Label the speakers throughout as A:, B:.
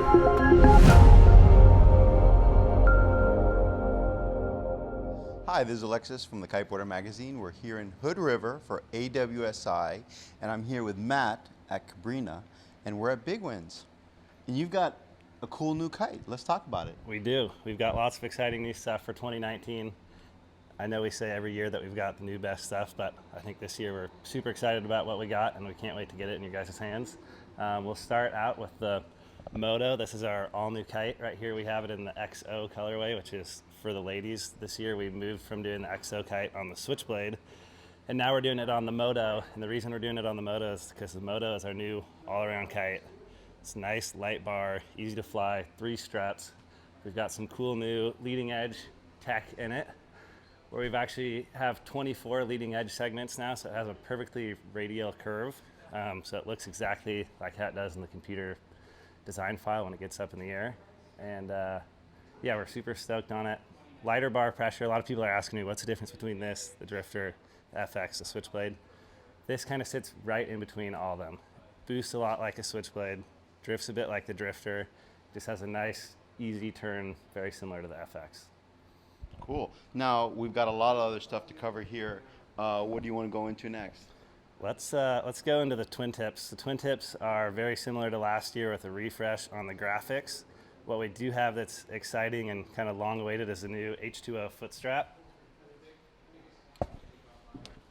A: Hi, this is Alexis from the Kiteboarder magazine. We're here in Hood River for AWSI, and I'm here with Matt at Cabrinha, and we're at Big Winds. And you've got a cool new kite. Let's talk about it.
B: We do. We've got lots of exciting new stuff for 2019. I know we say every year that we've got the new best stuff, but I think this year we're super excited about what we got, and we can't wait to get it in your guys' hands. We'll start out with the Moto. This is our all-new kite. Right here we have it in the XO colorway, which is for the ladies. This year we moved from doing the XO kite on the Switchblade, and now we're doing it on the Moto. And the reason we're doing it on the Moto is because the Moto is our new all-around kite. It's nice, light bar, easy to fly, 3 struts. We've got some cool new leading edge tech in it, where we've actually have 24 leading edge segments now, so it has a perfectly radial curve. So it looks exactly like how it does in the computer design file when it gets up in the air. And yeah, we're super stoked on it. Lighter bar pressure. A lot of people are asking me, what's the difference between this, the Drifter, the FX, the Switchblade? This kind of sits right in between all of them. Boosts a lot like a Switchblade, drifts a bit like the Drifter, just has a nice, easy turn, very similar to the FX.
A: Cool. Now, we've got a lot of other stuff to cover here. What do you want to go into next?
B: Let's go into the twin tips. The twin tips are very similar to last year with a refresh on the graphics. What we do have that's exciting and kind of long awaited is the new H2o Foot Strap.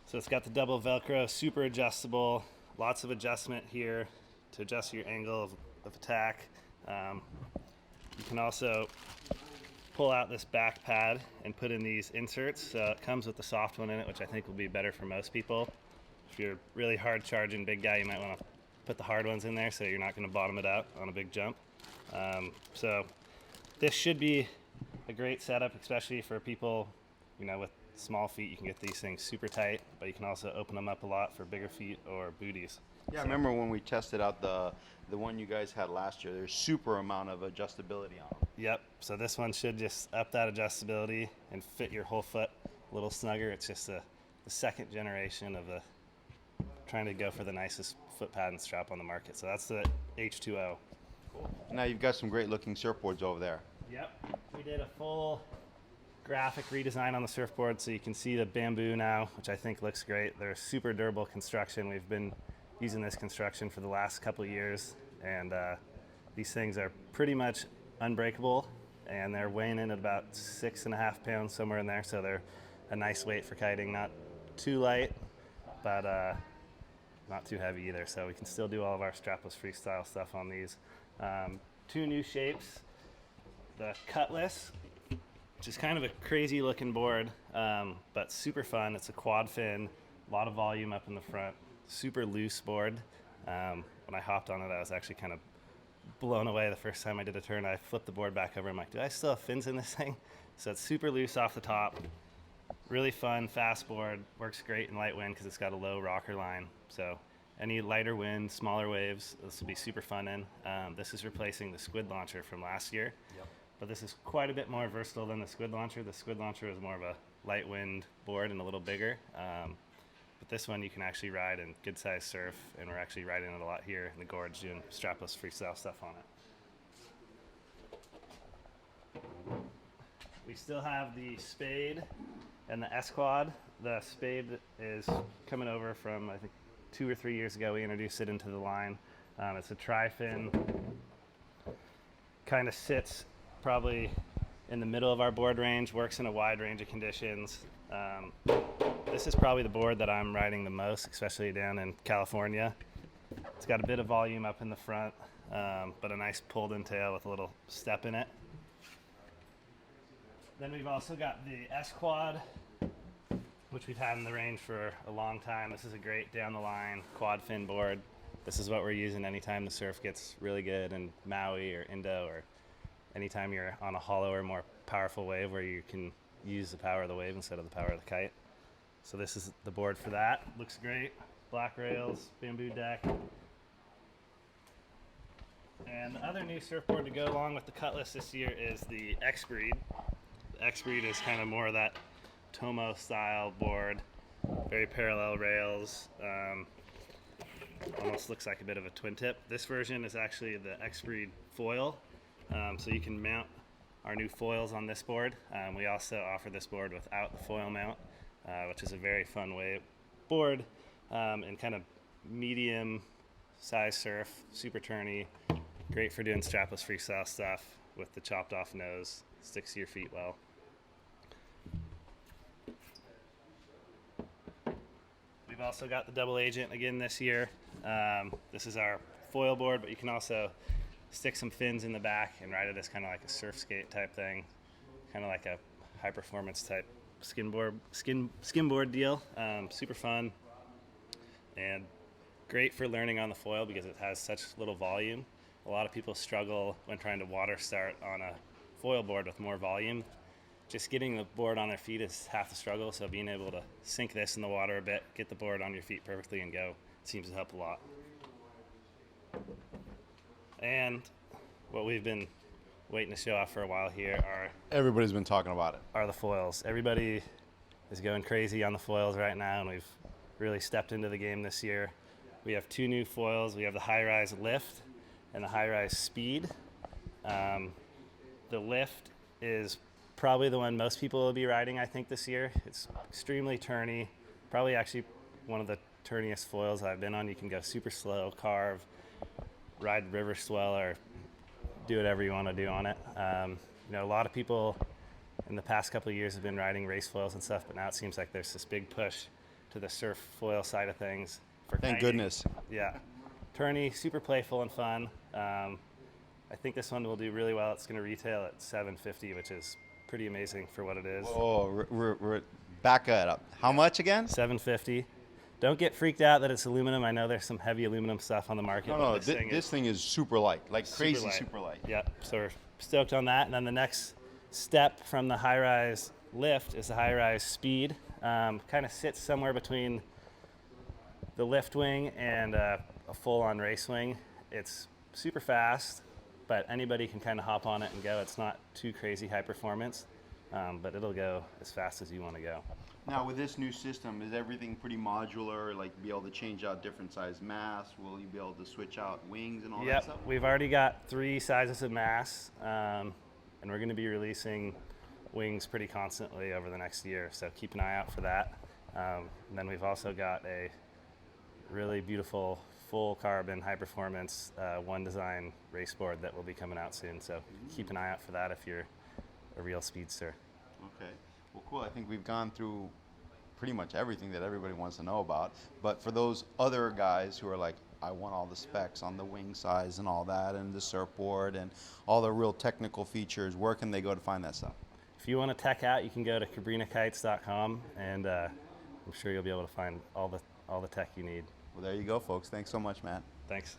B: So it's got the double Velcro, super adjustable, lots of adjustment here to adjust your angle of attack. You can also pull out this back pad and put in these inserts. So it comes with the soft one in it, which I think will be better for most people. If you're really hard charging big guy, you might want to put the hard ones in there so you're not going to bottom it out on a big jump. So this should be a great setup, especially for people, with small feet. You can get these things super tight, but you can also open them up a lot for bigger feet or booties.
A: Yeah, I remember when we tested out the one you guys had last year. There's super amount of adjustability on them.
B: Yep. So this one should just up that adjustability and fit your whole foot a little snugger. It's just the second generation of trying to go for the nicest foot pad and strap on the market. So that's the H2o.
A: Cool. Now you've got some great looking surfboards over there.
B: Yep. We did a full graphic redesign on the surfboard, so you can see the bamboo now, which I think looks great. They're super durable construction. We've been using this construction for the last couple of years, and these things are pretty much unbreakable, and they're weighing in at about 6.5 pounds, somewhere in there, so they're a nice weight for kiting. Not too light, but not too heavy either, so we can still do all of our strapless freestyle stuff on these. 2 new shapes. The Cutlass, which is kind of a crazy looking board, but super fun. It's a quad fin, a lot of volume up in the front, super loose board. When I hopped on it, I was actually kind of blown away the first time I did a turn. I flipped the board back over. I'm like, do I still have fins in this thing? So it's super loose off the top. Really fun, fast board. Works great in light wind because it's got a low rocker line. So any lighter wind, smaller waves, this will be super fun in. This is replacing the squid launcher from last year. Yep. But this is quite a bit more versatile than the squid launcher. The squid launcher is more of a light wind board and a little bigger. But this one you can actually ride in good size surf, and we're actually riding it a lot here in the gorge doing strapless freestyle stuff on it. We still have the Spade and the S-Quad. The Spade is coming over from, I think, 2 or 3 years ago. We introduced it into the line. It's a tri-fin, kind of sits probably in the middle of our board range, works in a wide range of conditions. This is probably the board that I'm riding the most, especially down in California. It's got a bit of volume up in the front, but a nice pulled-in tail with a little step in it. Then we've also got the S-Quad, which we've had in the range for a long time. This is a great down-the-line quad fin board. This is what we're using anytime the surf gets really good in Maui or Indo, or anytime you're on a hollow or more powerful wave where you can use the power of the wave instead of the power of the kite. So this is the board for that. Looks great. Black rails, bamboo deck. And the other new surfboard to go along with the Cutlass this year is the X-Breed. The X-Breed is kind of more of that Tomo style board, very parallel rails. almost looks like a bit of a twin tip. This version is actually the X-Breed foil, so you can mount our new foils on this board. We also offer this board without the foil mount, which is a very fun board, and kind of medium size surf, super turny, great for doing strapless freestyle stuff with the chopped off nose, sticks to your feet well. We've also got the double agent again this year. This is our foil board, but you can also stick some fins in the back and ride it as kind of like a surf skate type thing, kind of like a high performance type skimboard deal. Super fun and great for learning on the foil because it has such little volume. A lot of people struggle when trying to water start on a foil board with more volume. Just getting the board on their feet is half the struggle, so being able to sink this in the water a bit, get the board on your feet perfectly and go seems to help a lot. And what we've been waiting to show off for a while here
A: Everybody's been talking about it.
B: Are the foils. Everybody is going crazy on the foils right now, and we've really stepped into the game this year. We have two new foils. We have the high-rise lift and the high-rise speed. The lift is probably the one most people will be riding, I think, this year. It's extremely turny, probably actually one of the turniest foils I've been on. You can go super slow, carve, ride river swell, or do whatever you want to do on it. A lot of people in the past couple of years have been riding race foils and stuff, but now it seems like there's this big push to the surf foil side of things.
A: Thank goodness.
B: Yeah. Turny, super playful and fun. I think this one will do really well. It's going to retail at $750, which is pretty amazing for what it is.
A: Oh, we're back it up. How much again?
B: $750. Don't get freaked out that it's aluminum. I know there's some heavy aluminum stuff on the market.
A: No, this thing is super light, like crazy super light.
B: Yeah, so we're stoked on that. And then the next step from the high-rise lift is the high-rise speed. Kind of sits somewhere between the lift wing and a full-on race wing. It's super fast, but anybody can kind of hop on it and go. It's not too crazy high performance, but it'll go as fast as you want to go.
A: Now, with this new system, is everything pretty modular, like be able to change out different size masts? Will you be able to switch out wings and all that stuff?
B: We've already got 3 sizes of masts, and we're going to be releasing wings pretty constantly over the next year, so keep an eye out for that. And then we've also got a really beautiful full carbon high performance one design race board that will be coming out soon, so keep an eye out for that if you're a real speedster.
A: Okay. Well, cool. I think we've gone through pretty much everything that everybody wants to know about. But for those other guys who are like, I want all the specs on the wing size and all that, and the surfboard and all the real technical features, where can they go to find that stuff?
B: If you want to tech out, you can go to cabrinhakites.com, and I'm sure you'll be able to find all the tech you need.
A: Well, there you go, folks. Thanks so much, Matt.
B: Thanks.